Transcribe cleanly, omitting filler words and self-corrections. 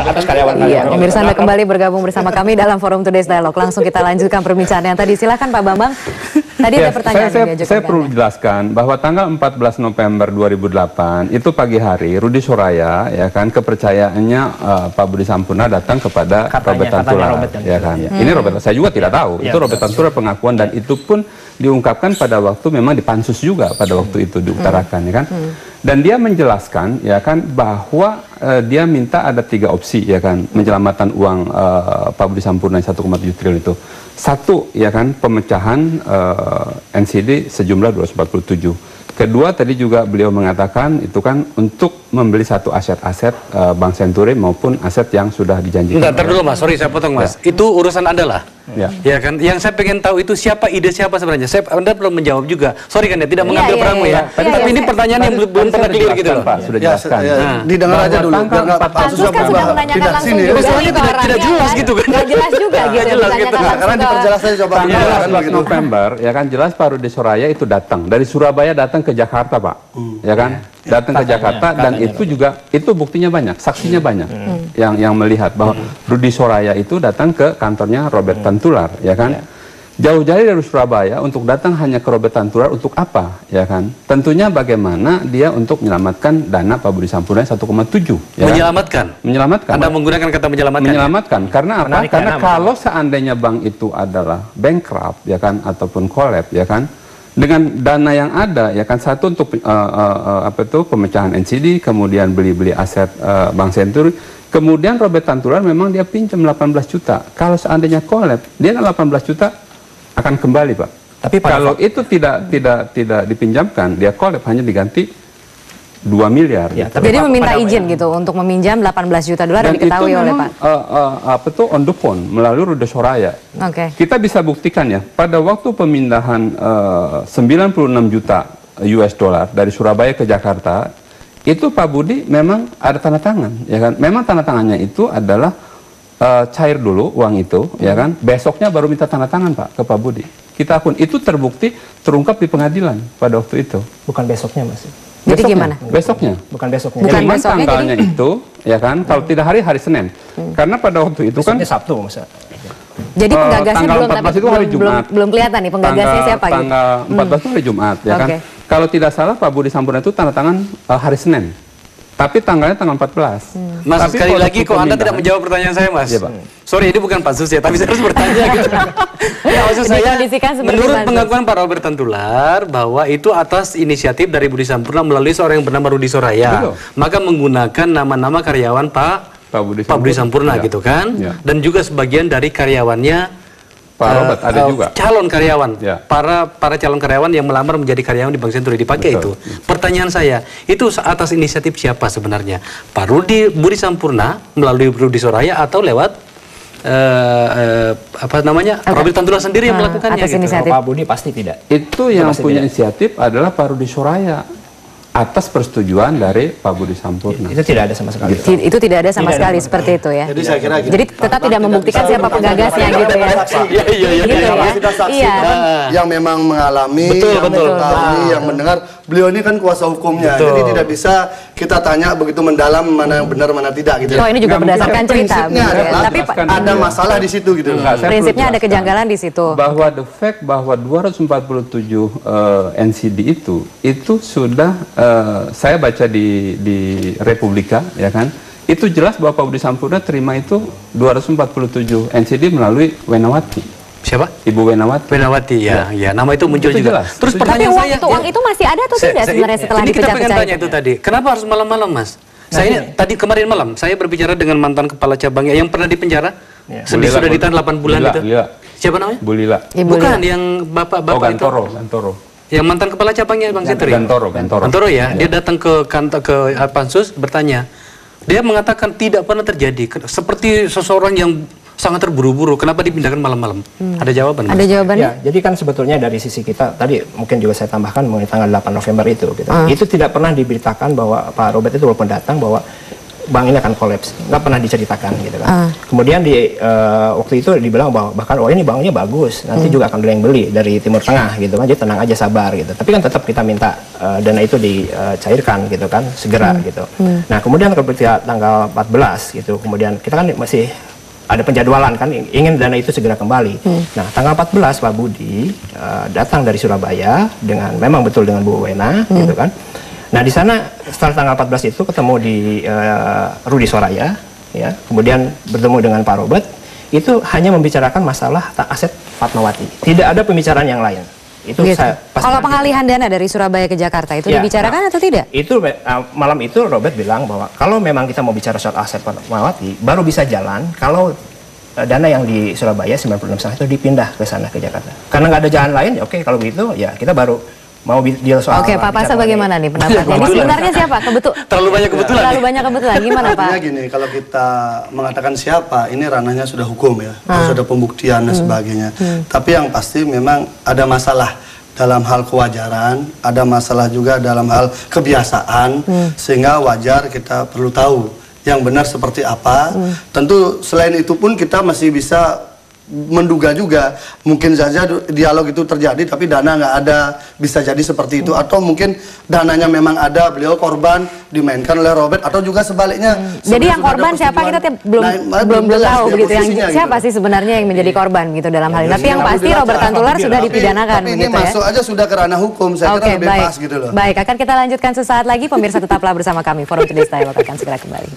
atas karyawan-karyawan. Iya, pemirsa Anda kembali bergabung bersama kami dalam Forum Today's Dialogue. Langsung kita lanjutkan perbincangan yang tadi. Silakan Pak Bambang. Tadi ada pertanyaan yang diajukan. Saya perlu jelaskan bahwa tanggal 14 November 2008 itu pagi hari Rudi Soraya ya kan kepercayaannya Pak Budi Sampurna datang kepada Robert Tantular ya kan. Ini Robert, saya juga tidak tahu. Itu Robert Tantular pengakuan dan itu pun diungkapkan pada waktu memang di pansus juga pada waktu itu diutarakan ya kan. Dan dia menjelaskan ya kan bahwa dia minta ada 3 opsi ya kan menyelamatkan uang Pak Budi Sampurna 1,7 triliun itu. Satu ya kan pemecahan NCD sejumlah 247. Kedua tadi juga beliau mengatakan itu kan untuk membeli satu aset-aset Bank Senturi maupun aset yang sudah dijanjikan. Bentar dulu Mas, sorry saya potong Mas. Ya. Itu urusan Anda lah. Ya kan, yang saya pengen tahu itu ide siapa sebenarnya. Anda belum menjawab juga. Sorry kan ya, tidak mengambil peranmu ya. Tapi ini pertanyaan yang belum pernah clear gitu loh. Pak, sudah jelaskan. Didengar aja dulu. Pansus kan sudah menanyakan langsung juga. Soalnya tidak jelas gitu kan. Tidak jelas juga gitu. Karena diperjelas aja coba. Tanggal 14 November ya kan jelas Pak Rudi Soraya itu datang dari Surabaya datang ke Jakarta Pak, ya kan datang ke Jakarta dan itu juga itu buktinya banyak, saksinya banyak yang melihat bahwa Rudi Soraya itu datang ke kantornya Robert Tantular, ya kan. Jauh-jauh dari Surabaya untuk datang hanya ke Robert Tantular untuk apa, ya kan? Tentunya bagaimana dia untuk menyelamatkan dana Pak Budi Sampurna 1,7. Ya menyelamatkan. Kan? Menyelamatkan. Anda menggunakan kata menyelamatkan. Menyelamatkan. Ya? Karena apa? Menarik karena kalau seandainya bank itu adalah bankrupt, ya kan, ataupun collapse, ya kan, dengan dana yang ada, ya kan, satu untuk pemecahan NCD, kemudian beli aset Bank Senturi. Kemudian Robert Tantular memang dia pinjam 18 juta. Kalau seandainya collapse, dia kan 18 juta akan kembali Pak. Tapi kalau itu tidak dipinjamkan, dia collapse hanya diganti 2 miliar. Ya, gitu. Jadi meminta izin gitu untuk meminjam 18 juta dolar yang diketahui oleh Pak. On the phone melalui Rudi Soraya. Kita bisa buktikan ya pada waktu pemindahan 96 juta US dollar dari Surabaya ke Jakarta itu Pak Budi memang ada tanda tangan, ya kan? Memang tanda tangannya itu adalah cair dulu uang itu, ya kan? Besoknya baru minta tanda tangan Pak ke Pak Budi. Kita akun itu terbukti terungkap di pengadilan pada waktu itu. Bukan besoknya Mas. Jadi gimana? Besoknya. Bukan besoknya. Bukan besoknya, tanggalnya jadi... itu, ya kan? Kalau tidak hari Senin. Karena pada waktu itu besoknya kan Sabtu Mas. Jadi penggagasnya belum kelihatan nih penggagasnya siapa gitu. Tanggal 14 itu hari Jumat, ya kan? Kalau tidak salah Pak Budi Sampurna itu tanda tangan hari Senin. Tapi tanggalnya tanggal 14. Mas, tapi sekali lagi kok Anda tidak menjawab pertanyaan saya, Mas. Ya, Pak. Sorry, ini bukan pansus ya, tapi saya harus bertanya gitu. Ya, maksud saya, menurut pengakuan Pak Robert Tantular, bahwa itu atas inisiatif dari Budi Sampurna melalui seorang yang bernama Rudi Soraya. Maka menggunakan nama-nama karyawan Pak Budi Sampurna gitu kan. Dan juga sebagian dari karyawannya Pak Robert ada juga calon karyawan, para calon karyawan yang melamar menjadi karyawan di Bank Senturi dipakai itu. Pertanyaan saya, itu atas inisiatif siapa sebenarnya? Pak Budi Sampurna melalui Rudi Soraya atau lewat Robert Tantular sendiri yang melakukannya? Atas inisiatif. Pak Budi pasti tidak. Itu yang punya inisiatif adalah Pak Rudi Soraya. Atas persetujuan dari Pak Budi Sampurna. Itu tidak ada sama sekali. Itu tidak ada sama sekali seperti itu ya. Jadi saya kira jadi tetap tidak membuktikan siapa penggagasnya gitu ya. Iya. Yang memang mengalami, yang mengetahui, yang mendengar. Beliau ini kan kuasa hukumnya. Jadi tidak bisa kita tanya begitu mendalam mana yang benar mana tidak gitu. Oh, ini juga berdasarkan cerita. Tapi ada masalah di situ gitu. Prinsipnya ada kejanggalan di situ. Bahwa the fact bahwa 247 NCD itu sudah saya baca di Republika, ya kan, itu jelas bahwa Pak Budi Sampurna terima itu 247 NCD melalui Wenawati. Siapa? Ibu Wenawati. Wenawati ya, nama itu muncul itu juga. Jelas. Terus pertanyaan saya, uang itu masih ada atau tidak sebenarnya setelah dipecah-pecah? Kita pengen tanya itu tadi, kenapa harus malam-malam Mas? Saya tadi kemarin malam saya berbicara dengan mantan kepala cabangnya yang pernah dipenjara, sudah ditahan 8 bulan itu. Siapa namanya? Bu Lila. Bukan yang bapak-bapak itu. Gantoro. Yang mantan kepala cabangnya Bank Senturi. Gantoro ya. Dia datang ke kantor ke Pansus bertanya. Dia mengatakan tidak pernah terjadi seperti seseorang yang sangat terburu-buru. Kenapa dipindahkan malam-malam? Ada jawaban? Ada jawabannya? Ya, jadi kan sebetulnya dari sisi kita tadi mungkin juga saya tambahkan mengenai tanggal 8 November itu. Gitu. Itu tidak pernah diberitakan bahwa Pak Robert itu walaupun datang bahwa bank ini akan kolaps, nggak pernah diceritakan gitu kan. Kemudian waktu itu dibilang bahwa bahkan ini banknya bagus, nanti juga akan ada yang beli dari Timur Tengah gitu kan, jadi tenang aja, sabar gitu. Tapi kan tetap kita minta dana itu dicairkan gitu kan, segera gitu. Nah kemudian ketika tanggal 14 gitu, kemudian kita kan masih ada penjadwalan kan, ingin dana itu segera kembali. Nah tanggal 14 Pak Budi datang dari Surabaya dengan memang betul dengan Bu Wena gitu kan. Nah di sana setelah tanggal 14 itu ketemu di Rudi Soraya, ya, kemudian bertemu dengan Pak Robert, itu hanya membicarakan masalah aset Fatmawati, tidak ada pembicaraan yang lain. Itu gitu. saya kalau pengalihan dana dari Surabaya ke Jakarta itu dibicarakan atau tidak? Itu malam itu Robert bilang bahwa kalau memang kita mau bicara soal aset Fatmawati, baru bisa jalan kalau dana yang di Surabaya 96,5 itu dipindah ke sana ke Jakarta. Karena nggak ada jalan lain, oke kalau begitu ya kita baru mau deal soal. Oke, Pak Pasa bagaimana nih pendapatnya? Ini sebenarnya siapa? Terlalu banyak kebetulan. Terlalu banyak kebetulan. Gimana Pak? Artinya gini, kalau kita mengatakan siapa, ini ranahnya sudah hukum ya, harus ada pembuktian dan sebagainya. Tapi yang pasti memang ada masalah dalam hal kewajaran, ada masalah juga dalam hal kebiasaan, sehingga wajar kita perlu tahu yang benar seperti apa. Tentu selain itu pun kita masih bisa menduga juga, mungkin saja dialog itu terjadi tapi dana nggak ada, bisa jadi seperti itu, atau mungkin dananya memang ada, beliau korban dimainkan oleh Robert, atau juga sebaliknya. Jadi yang korban siapa kita belum tahu begitu, yang siapa sih sebenarnya yang menjadi korban gitu dalam hal ini. Tapi yang pasti Robert Tantular sudah dipidanakan. Tapi ini masuk aja sudah ke ranah hukum, saya kira lebih pas gitu loh. Baik, akan kita lanjutkan sesaat lagi, pemirsa tetaplah bersama kami. Forum Today's Dialogue akan segera kembali.